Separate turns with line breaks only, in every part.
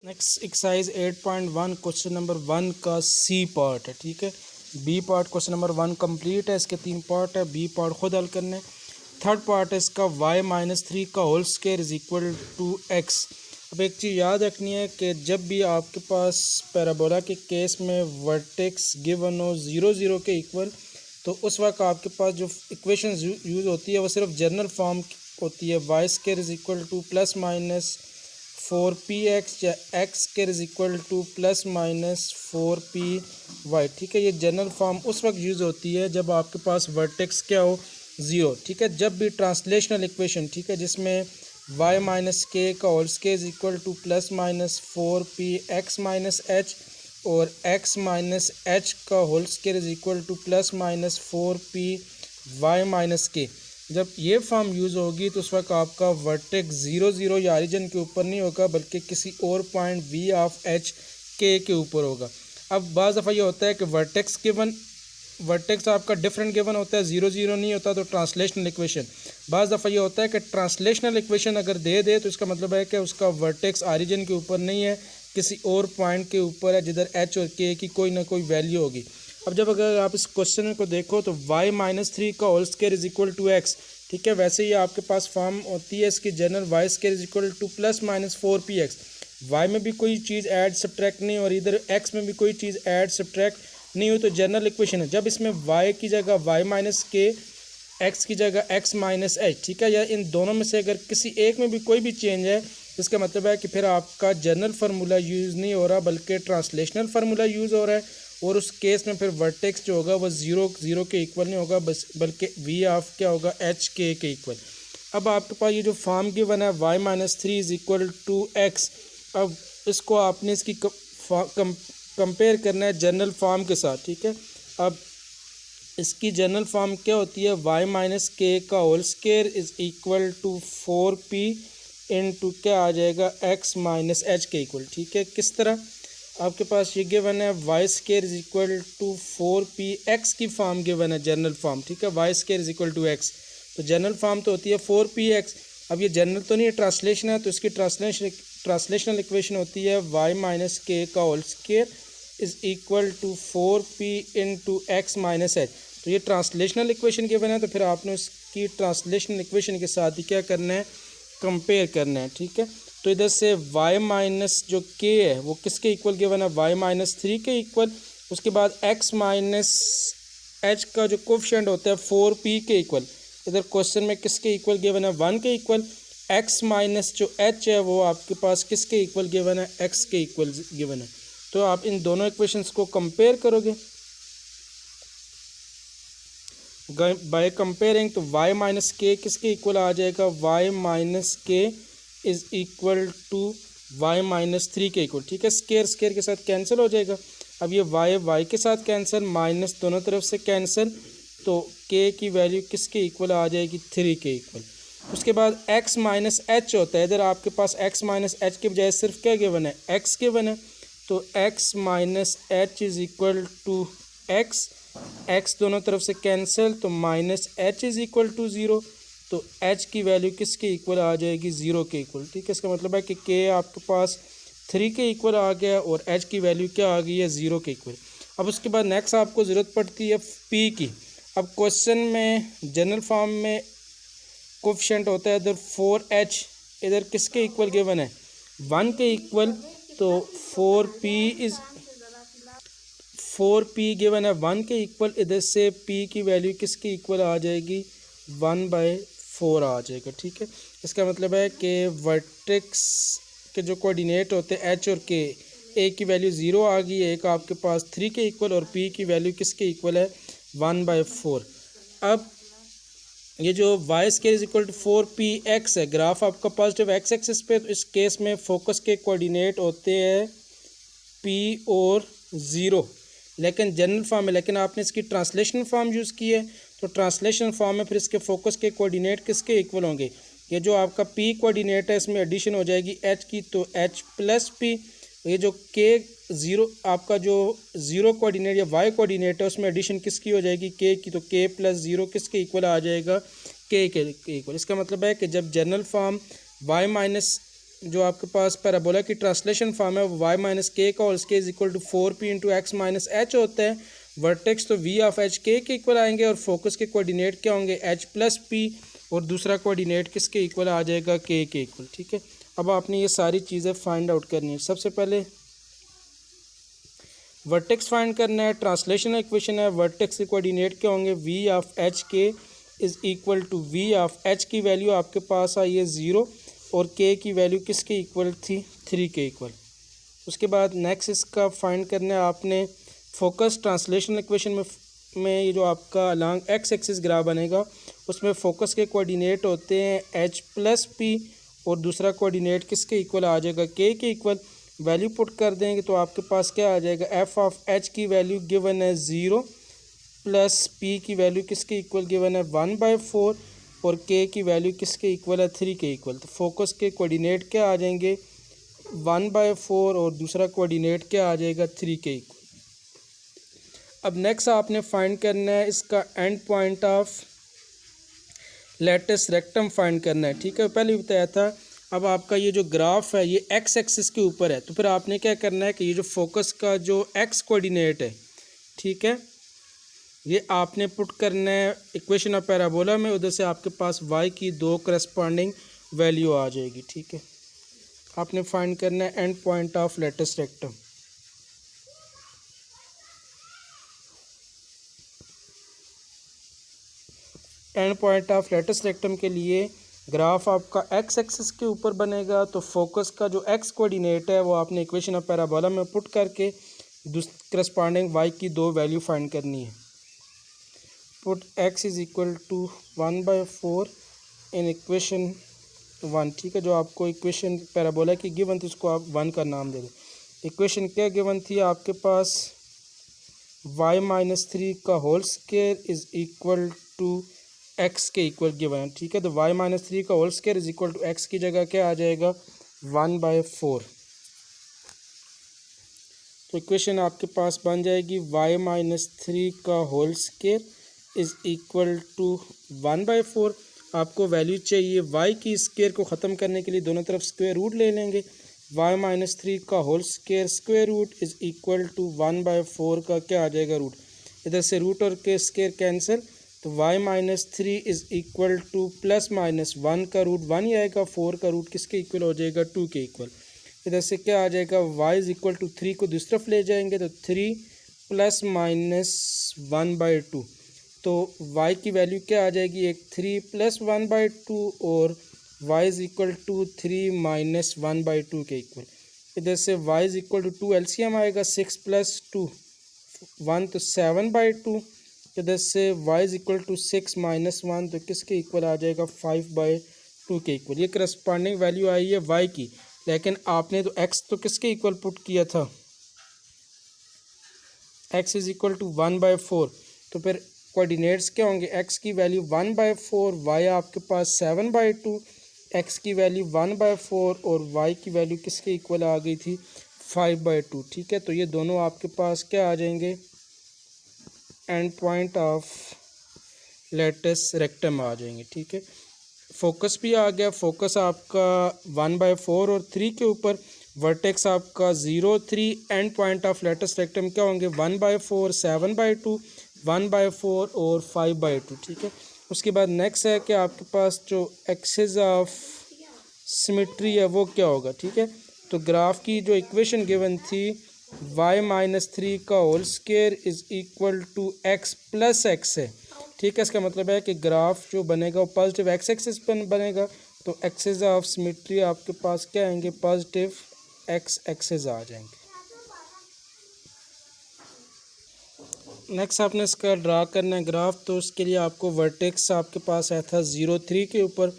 Next exercise 8.1 question number 1 का C part है। ठीक है, B part question number 1 complete है। इसके 3 पार्ट है, बी पार्ट खुद हल करने। थर्ड पार्ट है इसका y-3 का whole square is equal to x। अब एक चीज़ याद रखनी है कि जब भी आपके पास पैराबोला के केस में वर्टेक्स गिवन हो 0 0 के इक्वल, तो उस वक्त आपके पास जो इक्वेशन यूज़ होती है वो सिर्फ जनरल फॉर्म होती है। Y square is equal to plus minus 4px या X square is equal to plus minus 4py। ठीक है, ये जनरल फॉर्म उस वक्त यूज़ होती है जब आपके पास वर्टेक्स क्या हो, ज़ीरो। ठीक है, जब भी ट्रांसलेशनल इक्वेशन, ठीक है, जिसमें y माइनस के का whole square is equal to plus minus 4px minus H और x माइनस एच का whole square is equal to plus minus 4py minus K, जब ये फॉर्म यूज़ होगी तो उस वक्त आपका वर्टेक्स 0 0 या ओरिजिन के ऊपर नहीं होगा बल्कि किसी और पॉइंट v ऑफ h के ऊपर होगा। अब बाज़ दफ़ा ये होता है कि वर्टेक्स आपका डिफरेंट गिवन होता है, 0 0 नहीं होता, तो ट्रांसलेशनल इक्वेशन। बाज़ दफ़ा ये होता है कि ट्रांसलेशनल इक्वेशन अगर दे तो इसका मतलब है कि उसका वर्टेक्स ओरिजिन के ऊपर नहीं है, किसी और पॉइंट के ऊपर है जिधर h और k की कोई ना कोई वैल्यू होगी। अब जब अगर आप इस क्वेश्चन को देखो तो y-3 का whole square is equal to x। ठीक है, वैसे ही आपके पास फॉर्म होती है इसकी general Y square is equal to plus minus 4px। Y में भी कोई चीज़ ऐड सब्ट्रैक्ट नहीं और इधर एक्स में भी कोई चीज़ ऐड सब्ट्रैक्ट नहीं हुई, तो जनरल इक्वेशन है। जब इसमें y की जगह y माइनस के, एक्स की जगह x माइनस एच, ठीक है, या इन दोनों में से अगर किसी एक में भी कोई भी चेंज है, इसका मतलब है कि फिर आपका जनरल फार्मूला यूज़ नहीं हो रहा बल्कि ट्रांसलेशनल फार्मूला यूज़ हो रहा है, और उस केस में फिर वर्टेक्स जो होगा वो 0 0 के इक्वल नहीं होगा बस बल्कि v ऑफ क्या होगा, एच के इक्वल। अब आपके पास ये जो फॉर्म गिवन है y-3 is equal to x, अब इसको आपने इसकी कंपेयर करना है जनरल फॉर्म के साथ। ठीक है, अब इसकी जनरल फॉर्म क्या होती है, y-k का whole square is equal to 4p into क्या आ जाएगा, x माइनस एच के इक्वल। ठीक है, किस तरह आपके पास ये गिवन है Y square is equal to 4px की फॉर्म गिवन है जनरल फॉर्म। ठीक है, Y square is equal to x, तो जनरल फॉर्म तो होती है 4px। अब ये जनरल तो नहीं है, ट्रांसलेशन है, तो इसकी ट्रांसलेशनल इक्वेशन होती है y-k का whole square is equal to 4p into X minus H. तो ये ट्रांसलेशनल इक्वेशन गिवन है, तो फिर आपने उसकी ट्रांसलेशनल इक्वेशन के साथ ही क्या करना है, कंपेयर करना है। ठीक है, तो इधर से y माइनस जो k है वो किसके इक्वल गिवन है, y-3 के इक्वल। उसके बाद x माइनस h का जो कोफिशिएंट होता है 4p के इक्वल। इधर क्वेश्चन में किसके इक्वल गिवन है, 1 के इक्वल। x माइनस जो h है वो आपके पास किसके इक्वल गिवन है, x के इक्वल गिवन है। तो आप इन दोनों इक्वेशंस को कंपेयर करोगे बाय कंपेयरिंग, तो y-k किसके इक्वल आ जाएगा, y-k is equal to y-3 के इक्वल। ठीक है, स्केयर के साथ कैंसिल हो जाएगा। अब ये y के साथ कैंसिल, माइनस दोनों तरफ से कैंसिल, तो k की वैल्यू किसके इक्वल आ जाएगी, 3 के इक्वल। उसके बाद x माइनस एच होता है, इधर आपके पास x माइनस एच के बजाय सिर्फ क्या गिवन है, x गिवन है, तो x minus H is equal to x दोनों तरफ से कैंसिल, तो minus H is equal to 0, तो h की वैल्यू किसके इक्वल आ जाएगी, 0 के इक्वल। ठीक है, इसका मतलब है कि k आपके पास 3 के इक्वल आ गया और h की वैल्यू क्या आ गई है, 0 के इक्वल। अब उसके बाद नेक्स्ट आपको ज़रूरत पड़ती है p की। अब क्वेश्चन में जनरल फॉर्म में कोफिशिएंट होता है इधर 4h, इधर किसके इक्वल गिवन है, 1 के इक्वल, तो 4p गिवन है 1 के इक्वल, इधर से p की वैल्यू किसके इक्वल आ जाएगी, 1/4 आ जाएगा। ठीक है, इसका मतलब है कि वर्टेक्स के जो कोऑर्डिनेट होते हैं h और k, a की वैल्यू 0 आ गई है, एक आपके पास 3 के इक्वल और p की वैल्यू किसके इक्वल है, 1/4। अब ये जो Y square is equal to 4px है, ग्राफ आपका पॉजिटिव एक्स एक्सिस पे, तो इस केस में फोकस के कोऑर्डिनेट होते हैं p और 0, लेकिन जनरल फॉर्म है, लेकिन आपने इसकी ट्रांसलेशन फॉर्म यूज़ की है, तो ट्रांसलेशन फॉर्म में फिर इसके फोकस के कोऑर्डिनेट किसके इक्वल होंगे, ये जो आपका p कोऑर्डिनेट है इसमें एडिशन हो जाएगी h की, तो h प्लस p, ये जो k 0 आपका जो 0 कोऑर्डिनेट या y कोऑर्डिनेट है उसमें एडिशन किसकी हो जाएगी, k की, तो k प्लस 0 किसके इक्वल आ जाएगा, k के इक्वल। इसका मतलब है कि जब जनरल फॉर्म y माइनस जो आपके पास पैराबोला की ट्रांसलेशन फॉर्म है वो वाई माइनस के का whole square is equal to 4p into X minus H होता है। वर्टेक्स तो वी ऑफ एच के इक्वल आएंगे और फोकस के कोऑर्डिनेट क्या होंगे एच प्लस पी, और दूसरा कोऑर्डिनेट किसके इक्वल आ जाएगा के इक्वल। ठीक है, अब आपने ये सारी चीज़ें फाइंड आउट करनी है। सबसे पहले वर्टेक्स फाइंड करना है, ट्रांसलेशन इक्वेशन है, वर्टेक्स के कोऑर्डिनेट क्या होंगे V of H K is equal to V of H की वैल्यू आपके पास आई है 0 और के की वैल्यू किसके इक्वल थी 3 के इक्वल। उसके बाद नेक्स्ट इसका फाइंड करना है आपने फोकस। ट्रांसलेशन इक्वेशन में ये जो आपका अलॉन्ग एक्स एक्सिस ग्राफ बनेगा उसमें फोकस के कोऑर्डिनेट होते हैं एच प्लस पी और दूसरा कोऑर्डिनेट किसके इक्वल आ जाएगा के इक्वल। वैल्यू पुट कर देंगे तो आपके पास क्या आ जाएगा एफ ऑफ एच की वैल्यू गिवन है 0 प्लस पी की वैल्यू किसके इक्वल गिवन है 1/4 और के की वैल्यू किसके इक्वल है 3 के इक्वल। तो फोकस के कोऑर्डिनेट क्या आ जाएंगे 1/4 और दूसरा कोऑर्डिनेट क्या आ जाएगा 3 के इक्वल। अब नेक्स्ट आपने फाइंड करना है इसका and point of latus rectum find करना है। ठीक है, पहले बताया था। अब आपका ये जो ग्राफ है ये एक्स एक्सिस के ऊपर है, तो फिर आपने क्या करना है कि ये जो फोकस का जो एक्स कोऑर्डिनेट है, ठीक है, ये आपने पुट करना है इक्वेशन ऑफ पैराबोला में। उधर से आपके पास वाई की 2 करस्पॉन्डिंग वैल्यू आ जाएगी। ठीक है, आपने फाइंड करना है and point of latus rectum. And point of latus rectum के लिए ग्राफ आपका एक्स एक्सिस के ऊपर बनेगा, तो फोकस का जो एक्स कोऑर्डिनेट है वो आपने इक्वेशन ऑफ पैराबोला में पुट करके करस्पॉन्डिंग वाई की 2 वैल्यू फाइंड करनी है। Put X is equal to 1/4 in equation 1। ठीक है, जो आपको इक्वेशन पैराबोला की गिवन थी उसको आप 1 का नाम दे दो। इक्वेशन क्या गिवन थी आपके पास y-3 का whole square is equal to X के इक्वल गिवन है। ठीक है, तो y-3 का whole square is equal to X की जगह क्या आ जाएगा 1/4। तो इक्वेशन आपके पास बन जाएगी y-3 का whole square is equal to 1/4। आपको वैल्यू चाहिए y की स्क्वायर को ख़त्म करने के लिए दोनों तरफ स्क्वायर रूट ले लेंगे। y-3 का whole square square root is equal to 1/4 का क्या आ जाएगा रूट। इधर से रूट और के स्क्वायर कैंसिल, तो y-3 is equal to plus minus 1 का रूट 1 ही आएगा, 4 का रूट किसके इक्वल हो जाएगा 2 के इक्वल। इधर से क्या आ जाएगा y इज इक्वल टू 3 को दूसरी तरफ ले जाएंगे तो 3 प्लस माइनस 1/2, तो y की वैल्यू क्या आ जाएगी एक 3 प्लस 1/2 और y is equal to 3 minus 1/2 के इक्वल। इधर से y is equal to 2 LCM आएगा 6 प्लस 2 1 तो 7/2। इधर से y is equal to 6 minus 1 तो किसके इक्वल आ जाएगा 5/2 के इक्वल। ये करस्पॉन्डिंग वैल्यू आई है y की, लेकिन आपने तो x तो किसके इक्वल पुट किया था x इज इक्वल टू 1/4, तो फिर कोऑर्डिनेट्स क्या होंगे x की वैल्यू 1/4, y आपके पास 7/2, x की वैल्यू 1/4 और y की वैल्यू किसके इक्वल आ गई थी 5/2। ठीक है, तो ये दोनों आपके पास क्या आ जाएंगे end point of latus rectum आ जाएंगे। ठीक है, फोकस भी आ गया। फोकस आपका 1/4 और 3 के ऊपर, वर्टेक्स आपका 0 3, and point of latus rectum क्या होंगे 1/4 7/2 1/4 और 5/2। ठीक है, उसके बाद नेक्स्ट है कि आपके पास जो एक्सिस ऑफ सिमेट्री है वो क्या होगा। ठीक है, तो ग्राफ की जो इक्वेशन गिवन थी y-3 का whole square is equal to x plus X है। ठीक है, इसका मतलब है कि ग्राफ जो बनेगा वो पॉजिटिव एक्स एक्सिस पर बनेगा, तो एक्सिस ऑफ सिमेट्री आपके पास क्या आएंगे पॉजिटिव एक्स एक्सिस आ जाएंगे। नेक्स्ट आपने इसका ड्रा करना है ग्राफ, तो उसके लिए आपको वर्टेक्स आपके पास आया था 0 3 के ऊपर,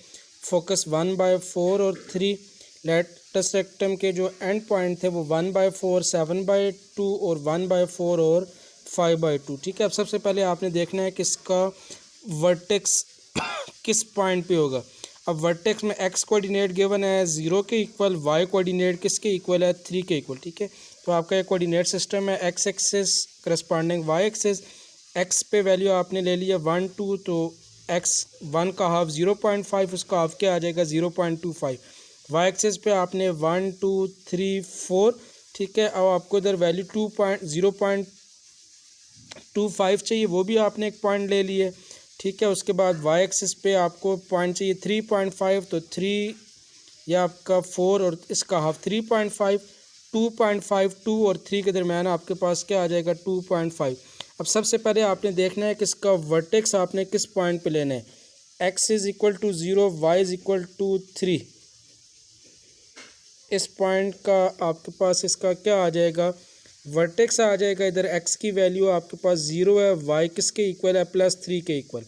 फोकस 1/4 और 3, लैटिस रेक्टम के जो एंड पॉइंट थे वो 1/4 7/2 और 1/4 और 5/2। ठीक है, अब सबसे पहले आपने देखना है कि इसका वर्टेक्स किस पॉइंट पे होगा। अब वर्टेक्स में एक्स कोऑर्डिनेट गिवन है 0 के इक्वल, वाई कोऑर्डिनेट किसके इक्वल है 3 के इक्वल। ठीक है, तो आपका एक कोऑर्डिनेट सिस्टम है X axis corresponding Y axis. X पे वैल्यू आपने ले लिया 1 2, तो एक्स 1 का हाफ 0.5, उसका हाफ क्या आ जाएगा 0.25। वाई एक्सिस पे आपने 1 2 3 4, ठीक है। अब आपको इधर वैल्यू 0.25 चाहिए, वो भी आपने एक पॉइंट ले लिए, ठीक है। उसके बाद वाई एक्सिस पे आपको पॉइंट चाहिए 3.5, तो 3 या आपका 4 और इसका हाफ 3.5, 2.5, 2 और 3 के दरमियान आपके पास क्या आ जाएगा 2.5। अब सबसे पहले आपने देखना है कि इसका वर्टेक्स आपने किस पॉइंट पे लेना है। x is equal to 0, Y is equal to 3, इस पॉइंट का आपके पास इसका क्या आ जाएगा, वर्टेक्स आ जाएगा। इधर x की वैल्यू आपके पास 0 है, y किसके इक्वल है, +3 के इक्वल।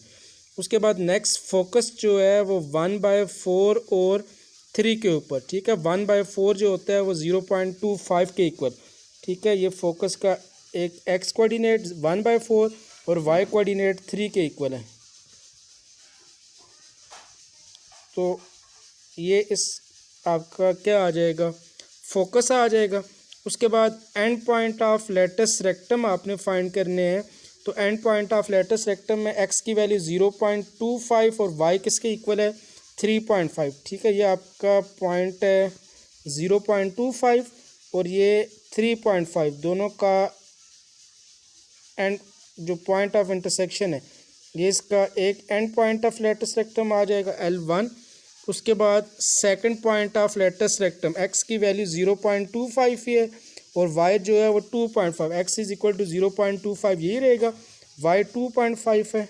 उसके बाद नेक्स्ट फोकस जो है वो 1/4 और 3 के ऊपर, ठीक है। 1/4 जो होता है वो 0.25 के इक्वल, ठीक है। ये फोकस का एक x कोऑर्डिनेट 1/4 और y कोऑर्डिनेट 3 के इक्वल है। तो ये इस आपका क्या आ जाएगा, फोकस आ जाएगा। उसके बाद end point of latus rectum आपने फाइंड करने हैं। तो end point of latus rectum में x की वैल्यू 0.25 और y किसके इक्वल है 3.5, ठीक है। ये आपका पॉइंट है 0.25 और ये 3.5, दोनों का एंड जो पॉइंट ऑफ इंटरसेक्शन है, ये इसका एक end point of latus rectum आ जाएगा L1। उसके बाद second point of latus rectum x की वैल्यू 0.25 ही है और y जो है वो 2.5, x इज इक्वल टू 0.25 यही रहेगा, y 2.5 है।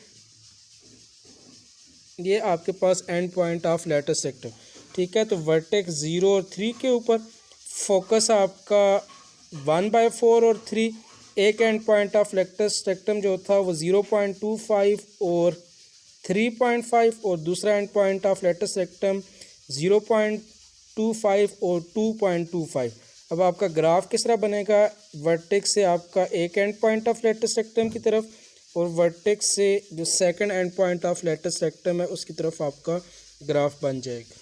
ये आपके पास end point of latus rectum, ठीक है। तो वर्टेक्स 0 और 3 के ऊपर, फोकस आपका 1/4 और 3, एक end point of latus rectum जो था वो 0.25 और 3.5 और दूसरा end point of latus rectum 0.25 और 2.25। अब आपका ग्राफ किस तरह बनेगा, वर्टेक्स से आपका एक end point of latus rectum की तरफ और वर्टेक्स से जो second end point of latus rectum है उसकी तरफ आपका ग्राफ बन जाएगा।